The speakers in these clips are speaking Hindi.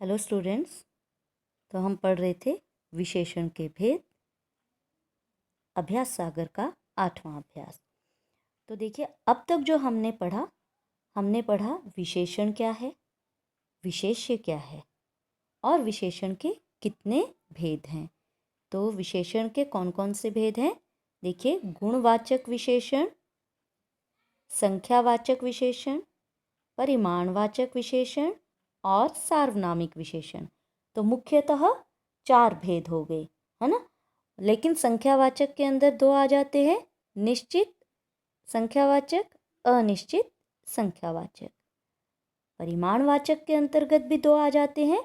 Hello students. तो हम पढ़ रहे थे विशेषण के भेद, अभ्यास सागर का 8वां अभ्यास। तो देखिए, अब तक जो हमने पढ़ा विशेषण क्या है, विशेष्य क्या है और विशेषण के कितने भेद हैं। तो विशेषण के कौन कौन से भेद हैं? देखिए, गुणवाचक विशेषण, संख्यावाचक विशेषण, परिमाणवाचक विशेषण और सार्वनामिक विशेषण। तो मुख्यतः 4 भेद हो गए, है ना। लेकिन संख्यावाचक के अंदर 2 आ जाते हैं, निश्चित संख्यावाचक, अनिश्चित संख्यावाचक। परिमाणवाचक के अंतर्गत भी 2 आ जाते हैं,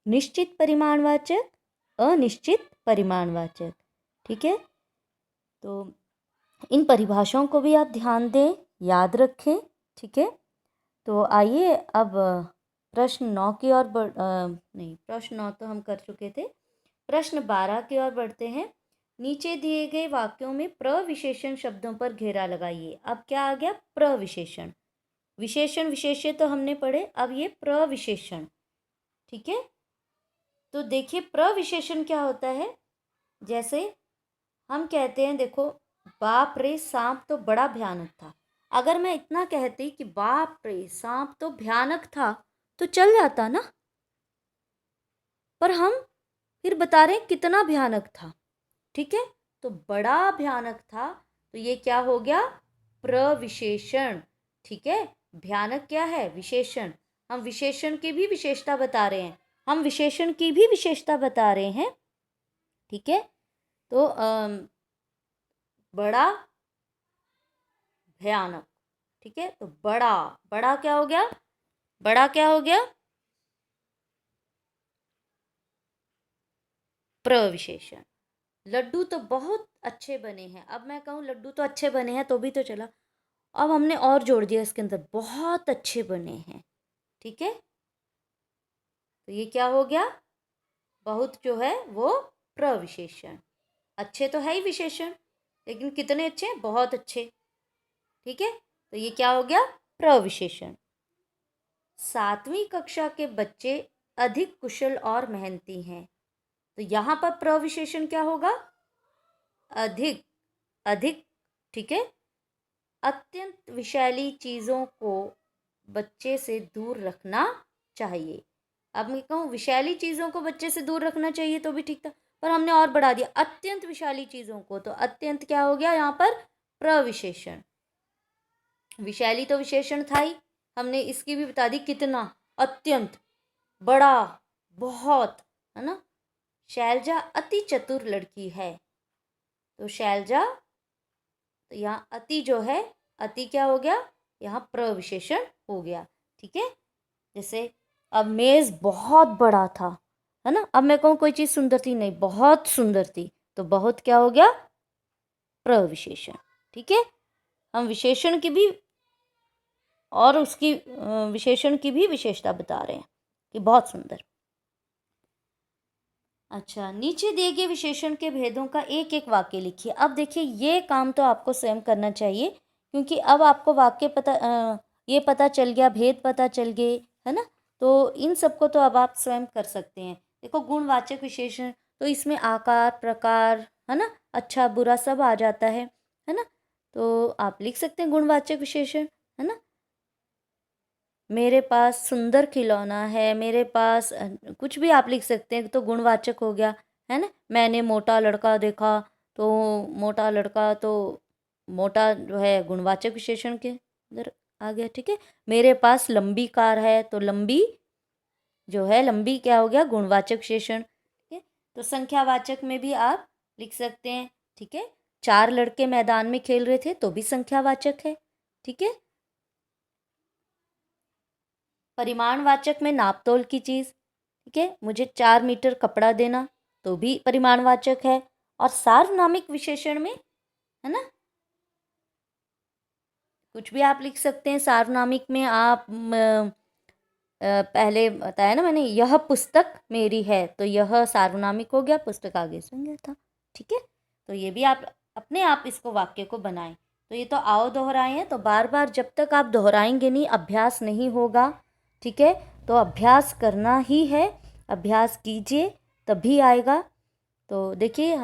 निश्चित परिमाणवाचक, अनिश्चित परिमाणवाचक। ठीक है, तो इन परिभाषाओं को भी आप ध्यान दें, याद रखें। ठीक है, तो आइए अब प्रश्न 9 की ओर प्रश्न 9 तो हम कर चुके थे। प्रश्न 12 की ओर बढ़ते हैं। नीचे दिए गए वाक्यों में प्रविशेषण शब्दों पर घेरा लगाइए। अब क्या आ गया? प्रविशेषण। विशेषण विशेष्य तो हमने पढ़े, अब ये प्रविशेषण। ठीक है, तो देखिए प्रविशेषण क्या होता है। जैसे हम कहते हैं, देखो, बाप रे सांप तो बड़ा भयानक था। अगर मैं इतना कहती कि बाप रे सांप तो भयानक था तो चल जाता ना, पर हम फिर बता रहे हैं कितना भयानक था। ठीक है, तो बड़ा भयानक था, तो ये क्या हो गया? प्रविशेषण। ठीक है, भयानक क्या है? विशेषण। हम विशेषण की भी विशेषता बता रहे हैं, हम विशेषण की भी विशेषता बता रहे हैं। ठीक है, तो बड़ा भयानक। ठीक है, तो बड़ा बड़ा क्या हो गया? बड़ा क्या हो गया? प्रविशेषण। लड्डू तो बहुत अच्छे बने हैं। अब मैं कहूँ लड्डू तो अच्छे बने हैं तो भी तो चला, अब हमने और जोड़ दिया इसके अंदर, बहुत अच्छे बने हैं। ठीक है, तो ये क्या हो गया? बहुत जो है वो प्रविशेषण। अच्छे तो है ही विशेषण, लेकिन कितने अच्छे हैं? बहुत अच्छे। ठीक है, तो ये क्या हो गया? प्रविशेषण। 7वीं कक्षा के बच्चे अधिक कुशल और मेहनती हैं, तो यहाँ पर प्रविशेषण क्या होगा? अधिक। अधिक। ठीक है, अत्यंत विषैली चीज़ों को बच्चे से दूर रखना चाहिए। अब मैं कहूँ विषैली चीज़ों को बच्चे से दूर रखना चाहिए तो भी ठीक था, पर हमने और बढ़ा दिया अत्यंत विषैली चीज़ों को, तो अत्यंत क्या हो गया यहाँ पर? प्रविशेषण। विषैली तो विशेषण था ही, हमने इसकी भी बता दी कितना, अत्यंत, बड़ा, बहुत, है ना। शैलजा अति चतुर लड़की है, तो शैलजा, तो यहाँ अति जो है, अति क्या हो गया? यहाँ प्रविशेषण हो गया। ठीक है, जैसे अब मेज़ बहुत बड़ा था, है ना। अब मैं कहूँ कोई चीज़ सुंदर थी, नहीं बहुत सुंदर थी, तो बहुत क्या हो गया? प्रविशेषण। ठीक है, हम विशेषण की भी और उसकी विशेषण की भी विशेषता बता रहे हैं कि बहुत सुंदर। अच्छा, नीचे दिए गए विशेषण के भेदों का एक एक वाक्य लिखिए। अब देखिए, ये काम तो आपको स्वयं करना चाहिए, क्योंकि अब आपको ये पता चल गया, भेद पता चल गए, है ना। तो इन सबको तो अब आप स्वयं कर सकते हैं। देखो, गुणवाचक विशेषण, तो इसमें आकार, प्रकार, है ना, अच्छा बुरा सब आ जाता है ना। तो आप लिख सकते हैं गुणवाचक विशेषण, है ना। मेरे पास सुंदर खिलौना है, मेरे पास कुछ भी आप लिख सकते हैं, तो गुणवाचक हो गया, है ना। मैंने मोटा लड़का देखा, तो मोटा लड़का, तो मोटा जो है गुणवाचक विशेषण के अंदर आ गया। ठीक है, मेरे पास लंबी कार है, तो लंबी जो है, लंबी क्या हो गया? गुणवाचक विशेषण। ठीक है, तो संख्यावाचक में भी आप लिख सकते हैं। ठीक है, 4 लड़के मैदान में खेल रहे थे, तो भी संख्यावाचक है। ठीक है, परिमाणवाचक में नापतोल की चीज़। ठीक है, मुझे 4 मीटर कपड़ा देना, तो भी परिमाणवाचक है। और सार्वनामिक विशेषण में, है ना, कुछ भी आप लिख सकते हैं। सार्वनामिक में आप पहले बताया ना मैंने, यह पुस्तक मेरी है, तो यह सार्वनामिक हो गया, पुस्तक आगे से गया था। ठीक है, तो ये भी आप अपने आप इसको वाक्य को बनाएं। तो ये तो आओ दोहराए हैं, तो बार बार जब तक आप दोहराएंगे नहीं, अभ्यास नहीं होगा। ठीक है, तो अभ्यास करना ही है। अभ्यास कीजिए तभी आएगा। तो देखिए,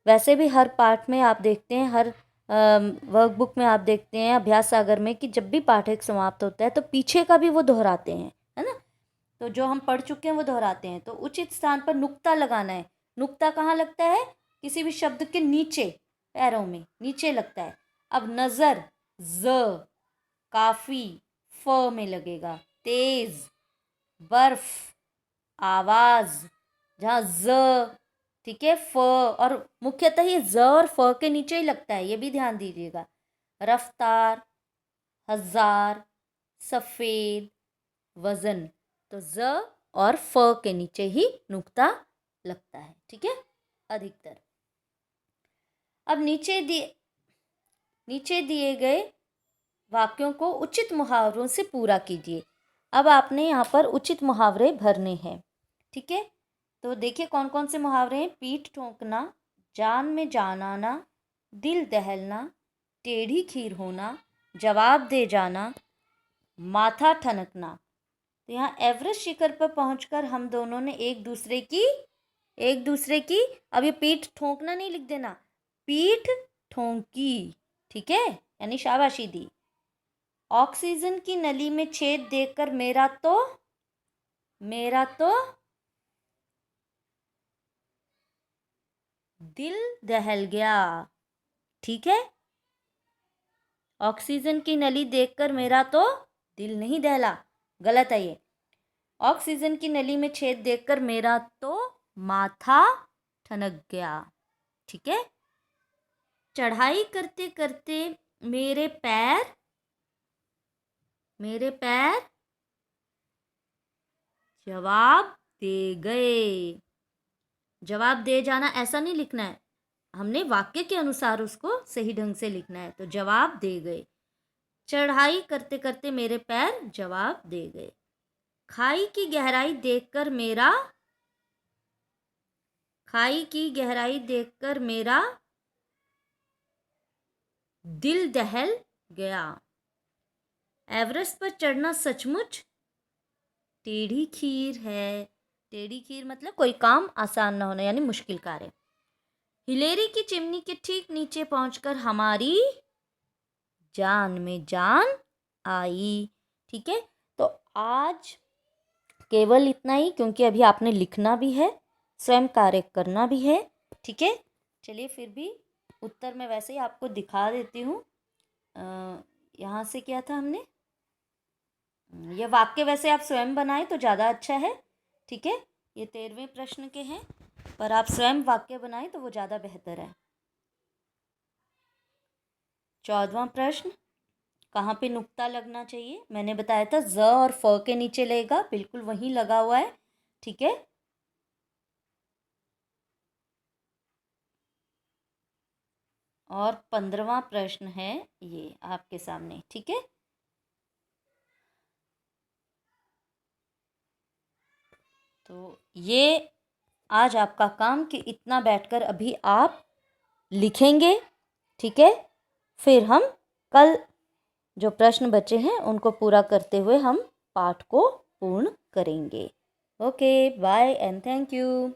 वैसे भी हर पाठ में आप देखते हैं, हर वर्कबुक में आप देखते हैं, अभ्यास सागर में, कि जब भी पाठ एक समाप्त होता है तो पीछे का भी वो दोहराते हैं, है ना। तो जो हम पढ़ चुके हैं वो दोहराते हैं। तो उचित स्थान पर नुक्ता लगाना है। नुक्ता कहाँ लगता है? किसी भी शब्द के नीचे, पैरों में नीचे लगता है। अब नज़र, ज, काफ़ी, फ में लगेगा। तेज, बर्फ, आवाज़, जहाँ ज, ठीक है, फ, और मुख्यतः ये ज और फ के नीचे ही लगता है, ये भी ध्यान दीजिएगा। रफ्तार, हजार, सफ़ेद, वज़न, तो ज और फ के नीचे ही नुक्ता लगता है, ठीक है, अधिकतर। अब नीचे दिए गए वाक्यों को उचित मुहावरों से पूरा कीजिए। अब आपने यहाँ पर उचित मुहावरे भरने हैं, ठीक है। तो देखिए कौन कौन से मुहावरे हैं। पीठ ठोंकना, जान में जान आना, दिल दहलना, टेढ़ी खीर होना, जवाब दे जाना, माथा ठनकना। तो यहाँ एवरेस्ट शिखर पर पहुंचकर हम दोनों ने एक दूसरे की, अब ये पीठ ठोंकना नहीं लिख देना, पीठ ठोंकी, ठीक है, यानी शाबाशी दी। ऑक्सीजन की नली में छेद देखकर मेरा तो दिल दहल गया, ठीक है। ऑक्सीजन की नली देखकर मेरा तो दिल नहीं दहला, गलत है ये। ऑक्सीजन की नली में छेद देखकर मेरा तो माथा ठनक गया, ठीक है। चढ़ाई करते करते मेरे पैर जवाब दे गए। जवाब दे जाना ऐसा नहीं लिखना है, हमने वाक्य के अनुसार उसको सही ढंग से लिखना है। तो जवाब दे गए। चढ़ाई करते करते मेरे पैर जवाब दे गए। खाई की गहराई देखकर मेरा दिल दहल गया। एवरेस्ट पर चढ़ना सचमुच टेढ़ी खीर है। टेढ़ी खीर मतलब कोई काम आसान ना होना, यानी मुश्किल कार्य। हिलेरी की चिमनी के ठीक नीचे पहुंचकर हमारी जान में जान आई, ठीक है। तो आज केवल इतना ही, क्योंकि अभी आपने लिखना भी है, स्वयं कार्य करना भी है, ठीक है। चलिए फिर भी उत्तर मैं वैसे ही आपको दिखा देती हूँ। यहाँ से क्या था हमने, ये वाक्य वैसे आप स्वयं बनाए तो ज़्यादा अच्छा है, ठीक है। ये 13वें प्रश्न के हैं, पर आप स्वयं वाक्य बनाए तो वो ज़्यादा बेहतर है। 14वां प्रश्न, कहाँ पे नुक्ता लगना चाहिए? मैंने बताया था ज और फ के नीचे लगेगा, बिल्कुल वहीं लगा हुआ है, ठीक है। और 15वां प्रश्न है ये आपके सामने, ठीक है। तो ये आज आपका काम कि इतना बैठकर अभी आप लिखेंगे, ठीक है। फिर हम कल जो प्रश्न बचे हैं उनको पूरा करते हुए हम पाठ को पूर्ण करेंगे। Okay, bye and thank you.